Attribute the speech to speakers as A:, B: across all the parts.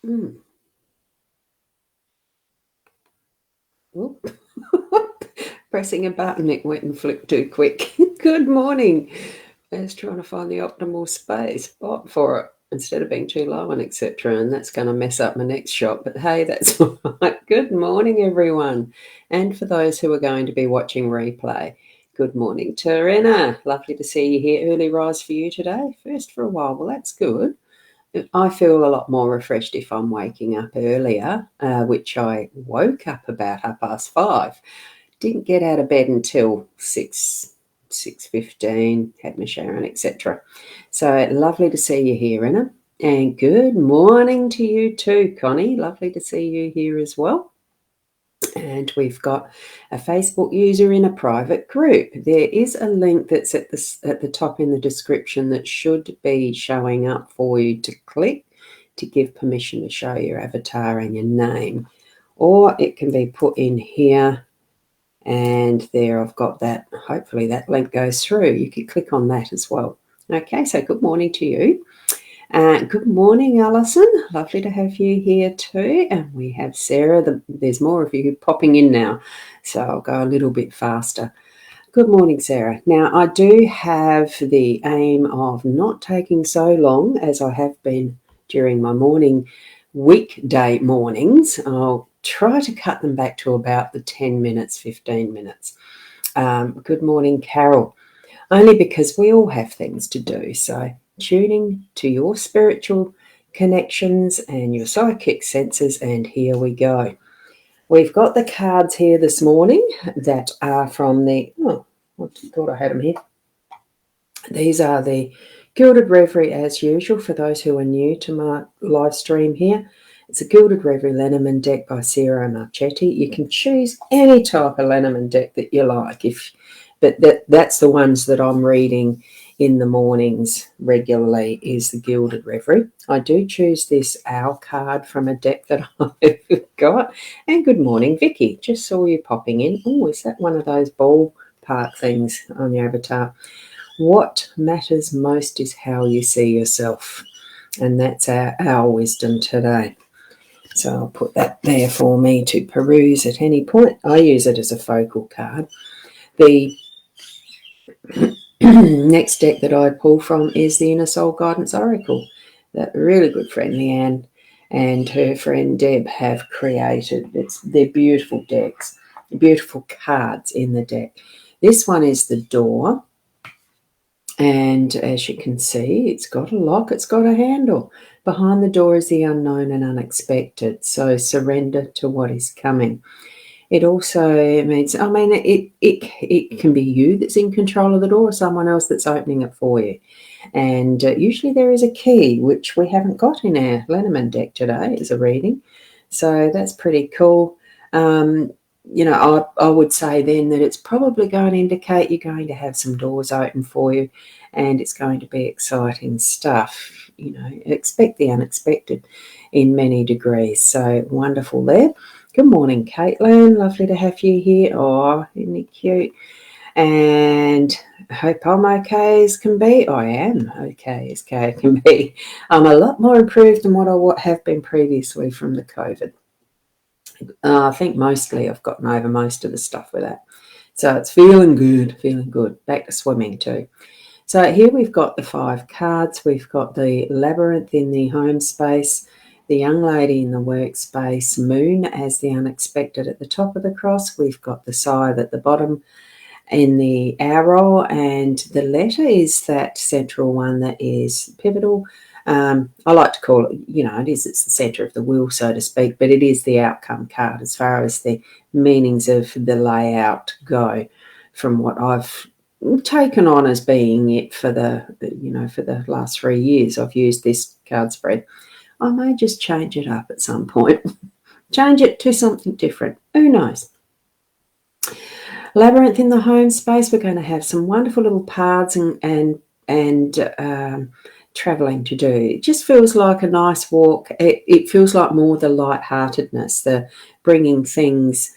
A: Mm. Oop. Pressing a button, it went and flipped too quick. Good morning. I was trying to find the optimal spot for it instead of being too low and etc. And that's going to mess up my next shot. But hey, that's all right. Good morning, everyone. And for those who are going to be watching replay, good morning, Terena. Lovely to see you here. Early rise for you today. First for a while. Well, that's good. I feel a lot more refreshed if I'm waking up earlier, which I woke up about 5:30. Didn't get out of bed until 6:15, had my shower and etc. So lovely to see you here, Anna. And good morning to you too, Connie. Lovely to see you here as well. And we've got a Facebook user in a private group. There is a link that's at the top in the description that should be showing up for you to click to give permission to show your avatar and your name. Or it can be put in here, and there I've got that. Hopefully that link goes through. You could click on that as well. Okay, so good morning to you. Good morning, Alison. Lovely to have you here too. And we have Sarah. There's more of you popping in now, so I'll go a little bit faster. Good morning, Sarah. Now, I do have the aim of not taking so long as I have been during my weekday mornings. I'll try to cut them back to about the 10 minutes, 15 minutes. Good morning, Carol. Only because we all have things to do. So tuning to your spiritual connections and your psychic senses, and here we go. We've got the cards here this morning that are from I thought I had them here. These are the Gilded Reverie as usual for those who are new to my live stream here. It's a Gilded Reverie LENORMAND deck by Ciro Marchetti. You can choose any type of LENORMAND deck that you like, but that's the ones that I'm reading in the mornings regularly is the Gilded Reverie. I do choose this Owl card from a deck that I've got. And good morning, Vicky. Just saw you popping in. Oh, is that one of those ballpark things on your avatar? What matters most is how you see yourself. And that's our wisdom today. So I'll put that there for me to peruse at any point. I use it as a focal card. The next deck that I pull from is the Inner Soul Guidance Oracle that really good friend Leanne and her friend Deb have created. They're beautiful decks, beautiful cards in the deck. This one is the door, and as you can see, it's got a lock, it's got a handle. Behind the door is the unknown and unexpected, so surrender to what is coming. It also means, it can be you that's in control of the door or someone else that's opening it for you. And usually there is a key, which we haven't got in our LENORMAND deck today as a reading. So that's pretty cool. I would say then that it's probably going to indicate you're going to have some doors open for you and it's going to be exciting stuff. Expect the unexpected in many degrees. So wonderful there. Good morning, Caitlin. Lovely to have you here. Oh, isn't he cute? And I hope I'm okay as can be. I am okay as can be. I'm a lot more improved than what I have been previously from the COVID. I think mostly I've gotten over most of the stuff with that. So it's feeling good. Back to swimming too. So here we've got the 5 cards. We've got the Labyrinth in the home space, the Young Lady in the workspace, Moon as the unexpected at the top of the cross. We've got the Scythe at the bottom in the arrow, and the letter is that central one that is pivotal. I like to call it, it's the centre of the wheel, so to speak, but it is the outcome card as far as the meanings of the layout go from what I've taken on as being it for the last 3 years. I've used this card spread. I may just change it up at some point. Change it to something different. Who knows? Labyrinth in the home space. We're going to have some wonderful little paths and travelling to do. It just feels like a nice walk. It feels like more the lightheartedness, the bringing things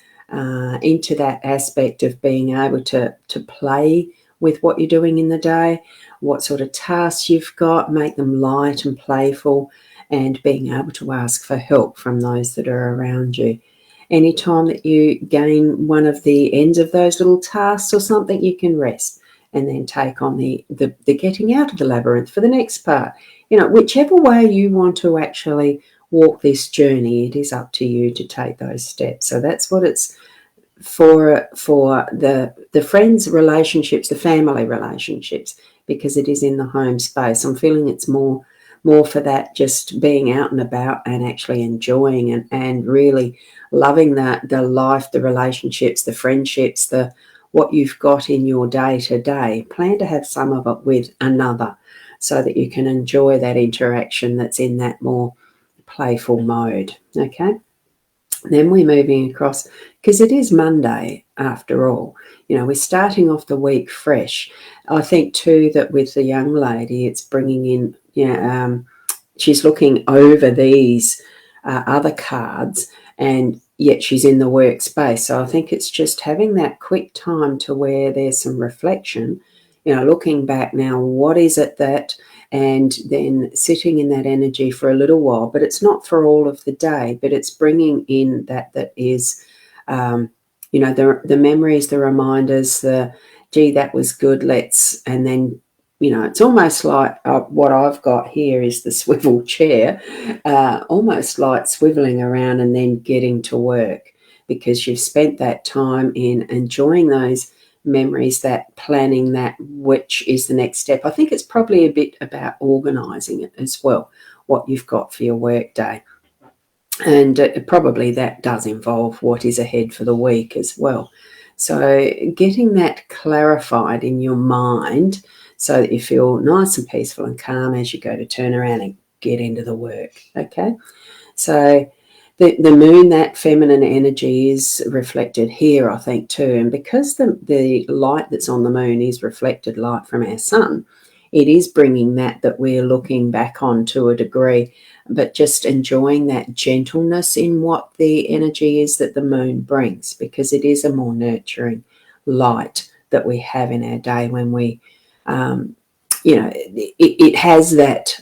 A: into that aspect of being able to play with what you're doing in the day, what sort of tasks you've got, make them light and playful, and being able to ask for help from those that are around you. Anytime that you gain one of the ends of those little tasks or something, you can rest and then take on the getting out of the labyrinth for the next part. Whichever way you want to actually walk this journey, it is up to you to take those steps. So that's what it's for the friends relationships, the family relationships, because it is in the home space. I'm feeling it's more for that, just being out and about and actually enjoying and really loving the life, the relationships, the friendships, what you've got in your day to day. Plan to have some of it with another so that you can enjoy that interaction that's in that more playful mode. Okay. Then we're moving across, because it is Monday after all. We're starting off the week fresh. I think too that with the young lady, it's bringing in, she's looking over these other cards, and yet she's in the workspace. So I think it's just having that quick time to where there's some reflection, looking back now, what is it that, and then sitting in that energy for a little while. But it's not for all of the day, but it's bringing in that is, the memories, the reminders, gee, that was good, and then, it's almost like what I've got here is the swivel chair, almost like swiveling around and then getting to work, because you've spent that time in enjoying those memories, that planning, that which is the next step. I think it's probably a bit about organising it as well, what you've got for your work day. And probably that does involve what is ahead for the week as well. So getting that clarified in your mind so that you feel nice and peaceful and calm as you go to turn around and get into the work. Okay. So the moon, that feminine energy, is reflected here, I think, too. And because the light that's on the moon is reflected light from our sun, it is bringing that we're looking back on to a degree, but just enjoying that gentleness in what the energy is that the moon brings, because it is a more nurturing light that we have in our day when we, it has that...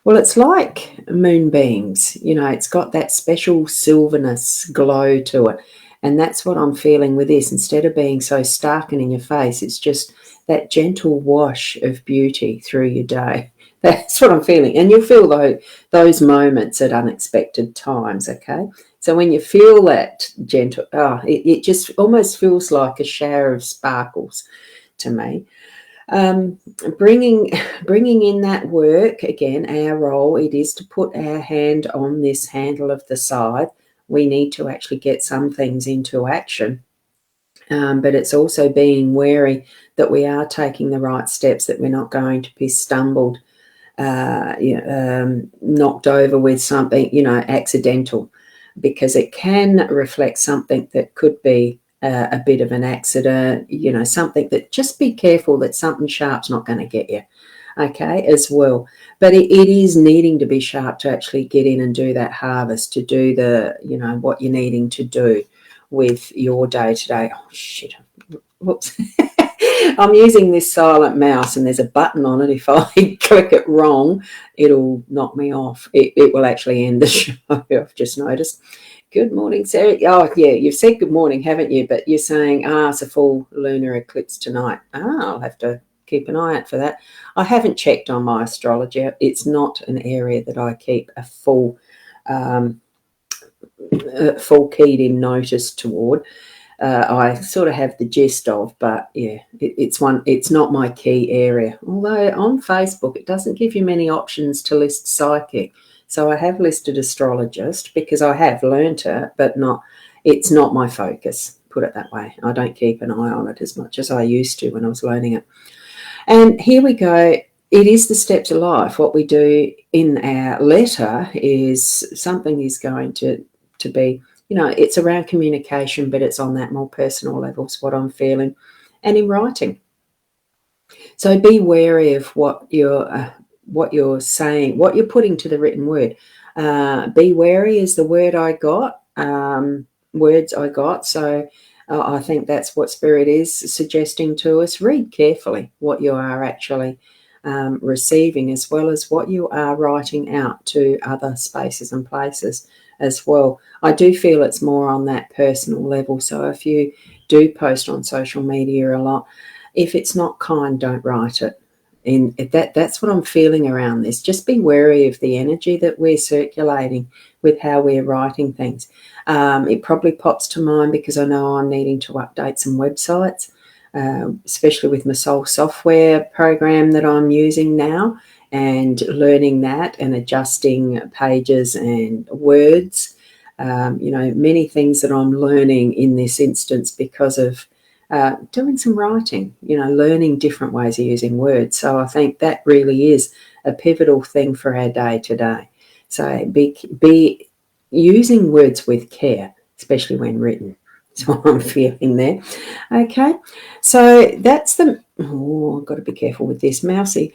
A: well, it's like moonbeams, it's got that special silverness glow to it. And that's what I'm feeling with this. Instead of being so stark and in your face, it's just that gentle wash of beauty through your day. That's what I'm feeling. And you'll feel those moments at unexpected times, okay? So when you feel that gentle, it just almost feels like a shower of sparkles to me. Bringing in that work, again, our role, it is to put our hand on this handle of the scythe. We need to actually get some things into action, but it's also being wary that we are taking the right steps, that we're not going to be stumbled, knocked over with something, accidental, because it can reflect something that could be a bit of an accident, something that, just be careful that something sharp's not going to get you, okay, as well. But it is needing to be sharp to actually get in and do that harvest, to do what you're needing to do with your day-to-day. Oh, shit. Whoops. I'm using this silent mouse and there's a button on it. If I click it wrong, it'll knock me off. It will actually end the show, I've just noticed. Good morning, Sarah. Oh, yeah, you've said good morning, haven't you? But you're saying, it's a full lunar eclipse tonight. I'll have to keep an eye out for that. I haven't checked on my astrology. It's not an area that I keep a full keyed in notice toward. I sort of have the gist of, but yeah, it's not my key area. Although on Facebook, it doesn't give you many options to list psychic. So I have listed astrologist because I have learnt it, but it's not my focus, put it that way. I don't keep an eye on it as much as I used to when I was learning it. And here we go. It is the steps of life. What we do in our letter is something is going to be, it's around communication, but it's on that more personal level, is what I'm feeling. And in writing. So be wary of what you're saying, what you're putting to the written word. Be wary is the word I got, words I got. So I think that's what Spirit is suggesting to us. Read carefully what you are actually receiving, as well as what you are writing out to other spaces and places as well. I do feel it's more on that personal level. So if you do post on social media a lot, if it's not kind, don't write it. And that's what I'm feeling around this. Just be wary of the energy that we're circulating with how we're writing things. It probably pops to mind because I know I'm needing to update some websites, especially with my Soul software program that I'm using now, and learning that and adjusting pages and words. Many things that I'm learning in this instance because of doing some writing, learning different ways of using words. So I think that really is a pivotal thing for our day today. So be using words with care, especially when written. That's what I'm feeling there. Okay, so that's I've got to be careful with this, mousy.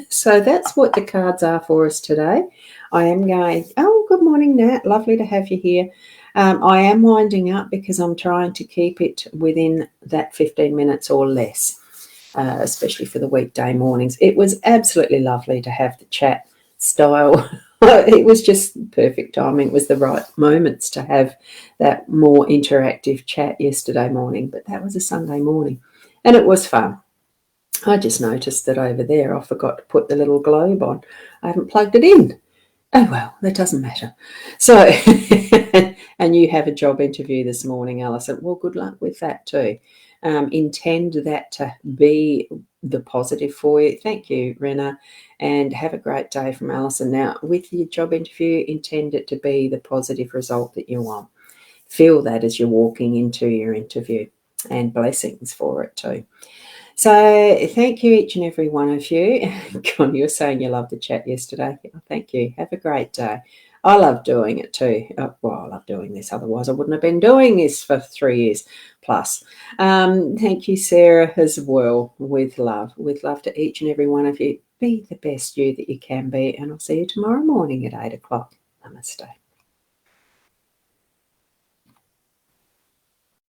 A: So that's what the cards are for us today. I am going, good morning, Nat. Lovely to have you here. I am winding up because I'm trying to keep it within that 15 minutes or less, especially for the weekday mornings. It was absolutely lovely to have the chat style. It was just perfect timing. It was the right moments to have that more interactive chat yesterday morning, but that was a Sunday morning, and it was fun. I just noticed that over there I forgot to put the little globe on. I haven't plugged it in. Oh, well, that doesn't matter. So, and you have a job interview this morning, Alison. Well, good luck with that too. Intend that to be the positive for you. Thank you, Rena, and have a great day from Alison. Now, with your job interview, intend it to be the positive result that you want. Feel that as you're walking into your interview, and blessings for it too. So thank you, each and every one of you. Connie, you were saying you loved the chat yesterday. Thank you. Have a great day. I love doing it too. I love doing this. Otherwise, I wouldn't have been doing this for 3 years plus. Thank you, Sarah, as well. With love to each and every one of you. Be the best you that you can be. And I'll see you tomorrow morning at 8 o'clock. Namaste.